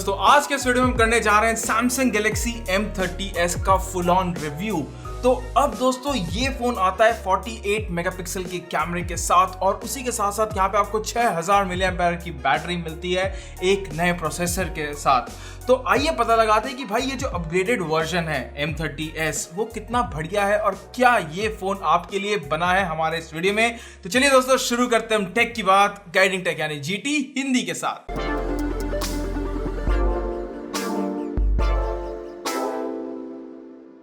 दोस्तों, आज के इस वीडियो में हम करने जा रहे हैं Samsung Galaxy M30s का फुल ऑन रिव्यू। तो अब दोस्तों ये फोन आता है 48 मेगापिक्सल के कैमरे के साथ और उसी के साथ साथ यहाँ पे आपको 6000 मिली एम्पेयर की बैटरी मिलती है एक नए प्रोसेसर के साथ। तो आइए पता लगाते हैं कि भाई ये जो अपग्रेडेड वर्जन है M30s वो कितना बढ़िया है और क्या ये फोन आपके लिए बना है हमारे इस वीडियो में। तो चलिए दोस्तों शुरू करते हैं हम टेक की बात गाइडिंग टेक यानी GT हिंदी के साथ।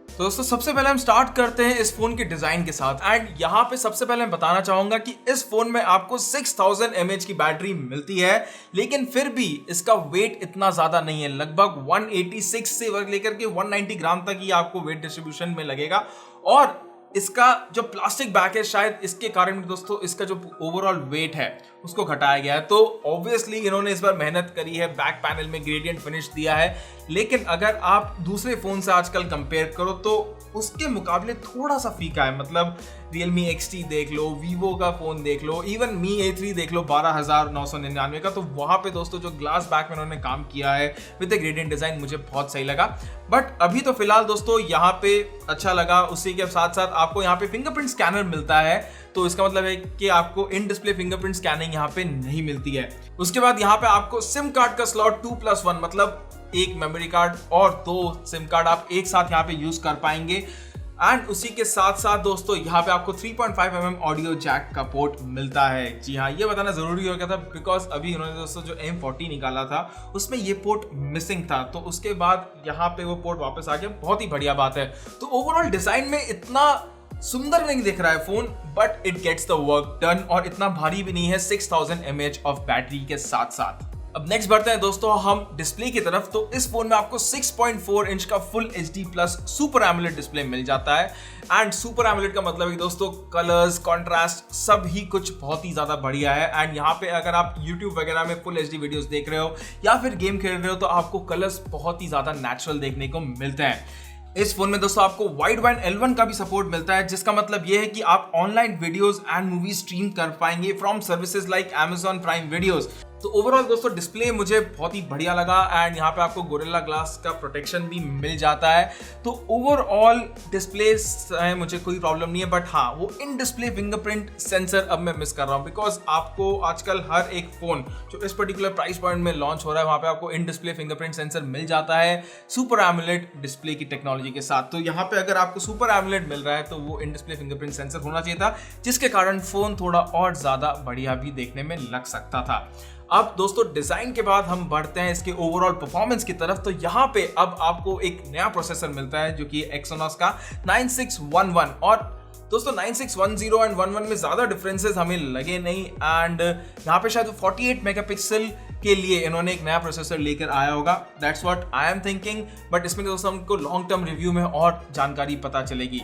तो दोस्तों सबसे पहले हम स्टार्ट करते हैं इस फोन के डिजाइन के साथ एंड यहाँ पे सबसे पहले मैं बताना चाहूंगा कि इस फोन में आपको 6000 mAh की बैटरी मिलती है, लेकिन फिर भी इसका वेट इतना ज्यादा नहीं है। लगभग 186 से लेकर के 190 ग्राम तक ही आपको वेट डिस्ट्रीब्यूशन में लगेगा और इसका जो प्लास्टिक बैक है शायद इसके कारण दोस्तों इसका जो ओवरऑल वेट है उसको घटाया गया है। तो ऑब्वियसली इन्होंने इस बार मेहनत करी है, बैक पैनल में ग्रेडियंट फिनिश दिया है, लेकिन अगर आप दूसरे फोन से आजकल कंपेयर करो तो उसके मुकाबले थोड़ा सा फीका है। मतलब Realme XT देख लो, Vivo का फोन देख लो, इवन Mi A3 देख लो 12999 का, तो वहां पे दोस्तों जो ग्लास बैक में उन्होंने काम किया है विद द ग्रेडियंट डिजाइन मुझे बहुत सही लगा। बट अभी तो फिलहाल दोस्तों यहाँ पे अच्छा लगा। उसी के साथ साथ आपको यहाँ पे फिंगरप्रिंट स्कैनर मिलता है, तो इसका मतलब है कि आपको इन डिस्प्ले फिंगरप्रिंट स्कैनिंग यहाँ पे नहीं मिलती है। उसके बाद यहाँ पे आपको सिम कार्ड का स्लॉट 2+1 मतलब एक मेमोरी कार्ड और 2 सिम कार्ड आप एक साथ यहाँ पे यूज कर पाएंगे। एंड उसी के साथ साथ दोस्तों यहाँ पे आपको 3.5mm ऑडियो जैक का पोर्ट मिलता है। जी हाँ, ये बताना जरूरी हो गया था बिकॉज अभी उन्होंने दोस्तों जो M40 निकाला था उसमें ये पोर्ट मिसिंग था, तो उसके बाद यहाँ पे वो पोर्ट वापस आ गया, बहुत ही बढ़िया बात है। तो ओवरऑल डिजाइन में इतना सुंदर नहीं दिख रहा है phone, but it gets the work done और इतना भारी भी नहीं है 6000 mAh ऑफ बैटरी के साथ साथ। अब नेक्स्ट बढ़ते हैं दोस्तों हम डिस्प्ले की तरफ। तो इस फोन में आपको 6.4 इंच का full HD plus super AMOLED display मिल जाता है एंड सुपर एमोलेड का मतलब है दोस्तों कलर्स कॉन्ट्रास्ट सब ही कुछ बहुत ही ज्यादा बढ़िया है। एंड यहाँ पे अगर आप YouTube वगैरह में फुल HD वीडियोस देख रहे हो या फिर गेम खेल रहे हो तो आपको कलर्स बहुत ही ज्यादा नेचुरल देखने को मिलते हैं। इस फोन में दोस्तों आपको वाइड बैंड L1 का भी सपोर्ट मिलता है, जिसका मतलब ये है कि आप online videos and movie stream कर पाएंगे from services like Amazon prime videos. तो ओवरऑल दोस्तों डिस्प्ले मुझे बहुत ही बढ़िया लगा एंड यहाँ पे आपको गोरिल्ला ग्लास का प्रोटेक्शन भी मिल जाता है। तो ओवरऑल डिस्प्ले है मुझे कोई प्रॉब्लम नहीं है, बट हाँ वो इन डिस्प्ले फिंगरप्रिंट सेंसर अब मैं मिस कर रहा हूँ बिकॉज आपको आजकल हर एक फोन जो इस पर्टिकुलर प्राइस पॉइंट में लॉन्च हो रहा है वहाँ पे आपको इन डिस्प्ले फिंगरप्रिंट सेंसर मिल जाता है सुपर एमोलेड डिस्प्ले की टेक्नोलॉजी के साथ। तो यहाँ पे अगर आपको सुपर एमोलेड मिल रहा है तो वो इन डिस्प्ले फिंगरप्रिंट सेंसर होना चाहिए था, जिसके कारण फोन थोड़ा और ज्यादा बढ़िया भी देखने में लग सकता था। अब दोस्तों डिजाइन के बाद हम बढ़ते हैं इसके ओवरऑल परफॉर्मेंस की तरफ। तो यहाँ पे अब आपको एक नया प्रोसेसर मिलता है जो कि Exynos का 9611 और दोस्तों 9610 एंड 11 में ज्यादा डिफरेंसेस हमें लगे नहीं एंड यहाँ पे शायद 48 मेगापिक्सल के लिए इन्होंने एक नया प्रोसेसर लेकर आया होगा, that's what I am thinking. But इसमें दोस्तों हमको लॉन्ग टर्म रिव्यू में और जानकारी पता चलेगी।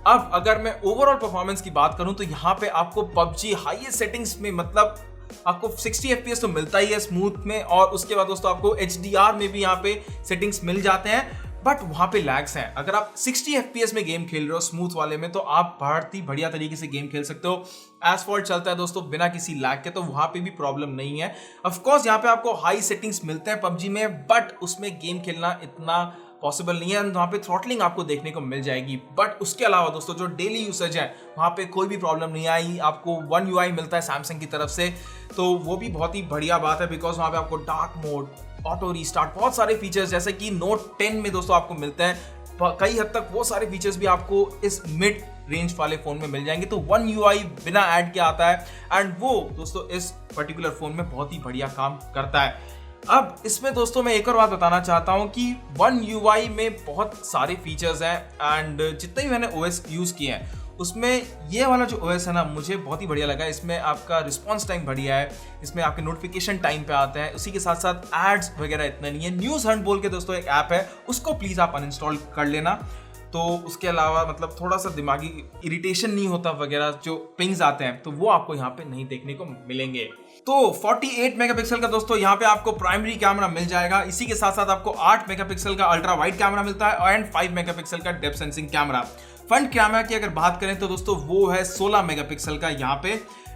अब अगर मैं ओवरऑल परफॉर्मेंस की बात करूं तो यहाँ पे आपको PUBG हाईएस्ट सेटिंग्स में मतलब आपको 60 FPS तो मिलता ही है स्मूथ में और उसके बाद दोस्तों आपको HDR में भी यहाँ पे सेटिंग्स मिल जाते हैं, बट वहां पे लैग्स हैं। अगर आप 60 FPS में गेम खेल रहे हो स्मूथ वाले में तो आप बहुत ही बढ़िया तरीके से गेम खेल सकते हो, एसफॉल्ट चलता है दोस्तों बिना किसी लैग के, तो वहां पे भी प्रॉब्लम नहीं है। ऑफ कोर्स यहाँ पे आपको हाई सेटिंग्स मिलते हैं PUBG में, बट उसमें गेम खेलना इतना पॉसिबल नहीं है, वहां पे थ्रॉटलिंग आपको देखने को मिल जाएगी। बट उसके अलावा दोस्तों जो डेली यूसेज है वहां पे कोई भी प्रॉब्लम नहीं आई। आपको One UI मिलता है सैमसंग की तरफ से, तो वो भी बहुत ही बढ़िया बात है बिकॉज वहां पे आपको डार्क मोड, ऑटो रीस्टार्ट, बहुत सारे फीचर्स जैसे कि Note 10 में दोस्तों आपको मिलते हैं। कई हद तक वो सारे फीचर्स भी आपको इस मिड रेंज वाले फोन में मिल जाएंगे। तो One UI बिना ऐड के आता है एंड वो दोस्तों इस पर्टिकुलर फोन में बहुत ही बढ़िया काम करता है। अब इसमें दोस्तों मैं एक और बात बताना चाहता हूं कि One UI में बहुत सारे फीचर्स हैं एंड जितने भी मैंने OS यूज किए हैं उसमें ये वाला जो OS है ना मुझे बहुत ही बढ़िया लगा। इसमें आपका रिस्पॉन्स टाइम बढ़िया है, इसमें आपके नोटिफिकेशन टाइम पे आते हैं, उसी के साथ साथ एड्स वगैरह इतना नहीं है। न्यूज़ हंट बोल के दोस्तों एक ऐप है, उसको प्लीज आप अनइंस्टॉल कर लेना। तो उसके अलावा मतलब थोड़ा सा दिमागी इरिटेशन नहीं होता वगैरह, जो पिंग्स आते हैं तो वो आपको यहाँ पे नहीं देखने को मिलेंगे। तो 48 मेगापिक्सल का दोस्तों यहाँ पे आपको प्राइमरी कैमरा मिल जाएगा, इसी के साथ साथ आपको 8 मेगापिक्सल का अल्ट्रा वाइड कैमरा मिलता है एंड 5 मेगापिक्सल का depth sensing camera. Front camera की अगर बात करें तो दोस्तों वो है 16 मेगापिक्सल का यहाँ पे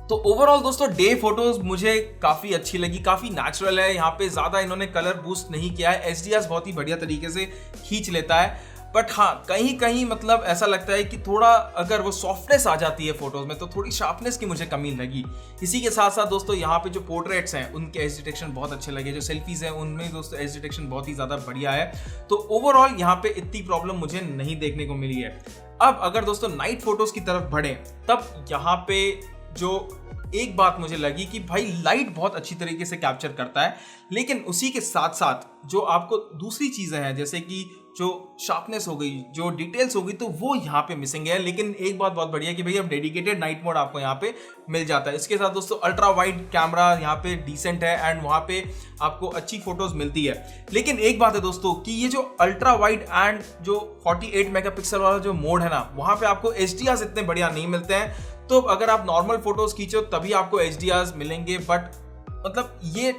तो ओवरऑल दोस्तों डे फोटोज मुझे काफी अच्छी लगी, काफी नेचुरल है, यहाँ पे ज्यादा इन्होंने कलर बूस्ट नहीं किया है, एचडीआर बहुत ही बढ़िया तरीके से खींच लेता है। बट हाँ, कहीं कहीं मतलब ऐसा लगता है कि थोड़ा अगर वो सॉफ्टनेस आ जाती है फोटोज में तो थोड़ी शार्पनेस की मुझे कमी लगी। इसी के साथ साथ दोस्तों यहाँ पे जो पोर्ट्रेट्स हैं उनके एज डिटेक्शन बहुत अच्छे लगे, जो सेल्फीज हैं उनमें दोस्तों एज डिटेक्शन बहुत ही ज्यादा बढ़िया है। तो ओवरऑल यहाँ पे इतनी प्रॉब्लम मुझे नहीं देखने को मिली है। अब अगर दोस्तों नाइट फोटोज की तरफ बढ़े तब यहाँ पे जो एक बात मुझे लगी कि भाई लाइट बहुत अच्छी तरीके से कैप्चर करता है, लेकिन उसी के साथ साथ जो आपको दूसरी चीजें हैं जैसे कि जो शार्पनेस हो गई, जो डिटेल्स हो गई, तो वो यहाँ पे मिसिंग है। लेकिन एक बात बहुत बढ़िया कि भाई अब डेडिकेटेड नाइट मोड आपको यहाँ पे मिल जाता है। इसके साथ दोस्तों अल्ट्रा वाइड कैमरा यहाँ पे डिसेंट है एंड वहाँ पे आपको अच्छी फोटोज मिलती है। लेकिन एक बात है दोस्तों कि ये जो अल्ट्रा वाइड एंड जो 48 मेगापिक्सल वाला जो मोड है ना, वहाँ पे आपको एचडीआर इतने बढ़िया नहीं मिलते हैं। तो अगर आप नॉर्मल फोटोज खींचो तभी आपको एचडीआर मिलेंगे, बट मतलब ये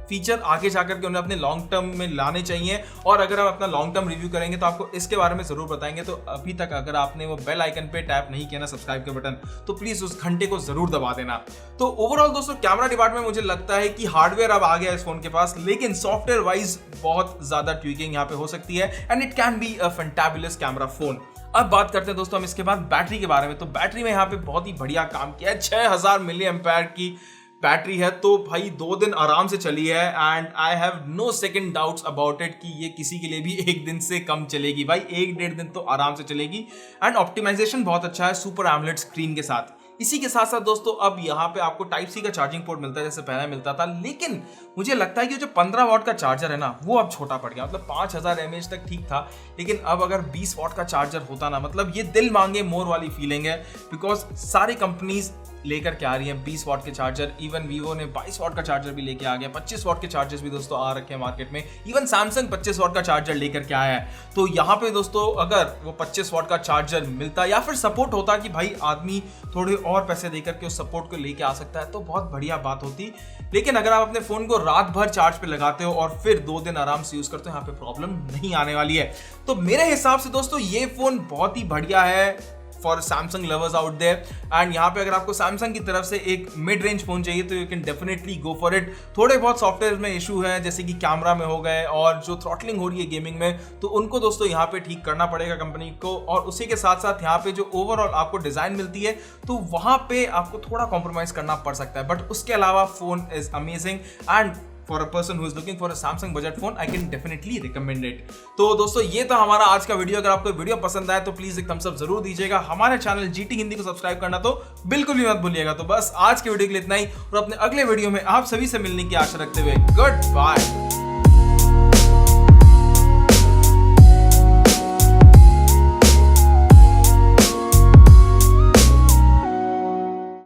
फीचर आगे जाकर के उन्हें अपने लॉन्ग टर्म में लाने चाहिए। और अगर आप अपना लॉन्ग टर्म रिव्यू करेंगे तो आपको इसके बारे में जरूर बताएंगे। तो अभी तक अगर आपने वो बेल आइकन पे टैप नहीं किया ना, सब्सक्राइब के बटन, तो प्लीज उस घंटे को जरूर दबा देना। तो ओवरऑल दोस्तों कैमरा डिपार्टमेंट मुझे लगता है कि हार्डवेयर अब आ गया इस फोन के पास, लेकिन सॉफ्टवेयर वाइज बहुत ज्यादा ट्विकिंग यहाँ पे हो सकती है and it can be a fantabulous camera phone. अब बात करते हैं दोस्तों हम इसके बाद बैटरी के बारे में। तो बैटरी में यहाँ पे बहुत ही बढ़िया काम किया है, 6000 मिली एम्पेयर की बैटरी है, तो भाई 2 दिन आराम से चली है and I have no second doubts about it कि ये किसी के लिए भी 1 दिन से कम चलेगी। भाई 1-1.5 दिन तो आराम से चलेगी एंड ऑप्टिमाइजेशन बहुत अच्छा है सुपर एमोलेड स्क्रीन के साथ। इसी के साथ साथ दोस्तों अब यहाँ पे आपको टाइप सी का चार्जिंग पोर्ट मिलता है जैसे पहले मिलता था, लेकिन मुझे लगता है कि जो 15 वॉट का चार्जर है ना वो अब छोटा पड़ गया। मतलब 5000 mAh तक ठीक था, लेकिन अब अगर 20 वॉट का चार्जर होता ना, मतलब ये दिल मांगे मोर वाली फीलिंग है। बिकॉज सारी कंपनीज लेकर के आ रही हैं 20 वॉट के चार्जर, इवन वीवो ने 22 वॉट का चार्जर भी लेके आ गया, 25 वॉट के चार्जर्स भी दोस्तों आ रखे हैं मार्केट में, इवन सैमसंग 25 वॉट का चार्जर लेकर के आया है। तो यहाँ पे दोस्तों अगर वो 25 वॉट का चार्जर मिलता या फिर सपोर्ट होता कि भाई आदमी थोड़े और पैसे देकर के उस सपोर्ट को लेके आ सकता है तो बहुत बढ़िया बात होती। लेकिन अगर आप अपने फोन को रात भर चार्ज पे लगाते हो और फिर 2 दिन आराम से यूज करते हो, यहाँ पे प्रॉब्लम नहीं आने वाली है। तो मेरे हिसाब से दोस्तों ये फोन बहुत ही बढ़िया है for Samsung lovers out there. And यहाँ पे अगर आपको सैमसंग की तरफ से एक मिड रेंज फोन चाहिए तो you can definitely go for it. थोड़े बहुत सॉफ्टवेयर में इशू है जैसे कि कैमरा में हो गए और जो थ्रॉटलिंग हो रही है गेमिंग में, तो उनको दोस्तों यहाँ पे ठीक करना पड़ेगा कंपनी को। और उसी के साथ साथ यहाँ पे जो ओवरऑल आपको डिजाइन मिलती है तो वहां पे आपको थोड़ा कॉम्प्रोमाइज करना पड़ सकता है, बट उसके अलावा phone is amazing and for a person who is looking for a Samsung budget phone, I can definitely recommend it। तो दोस्तों ये था हमारा आज का वीडियो। अगर आपको वीडियो पसंद आए तो प्लीज एक थम्स अप जरूर दीजिएगा। हमारे चैनल जीटी हिंदी को सब्सक्राइब करना तो बिल्कुल भी मत भूलिएगा। तो बस आज के वीडियो के लिए इतना ही, और अपने अगले वीडियो में आप सभी से मिलने की आशा रखते हुए गुड बाय।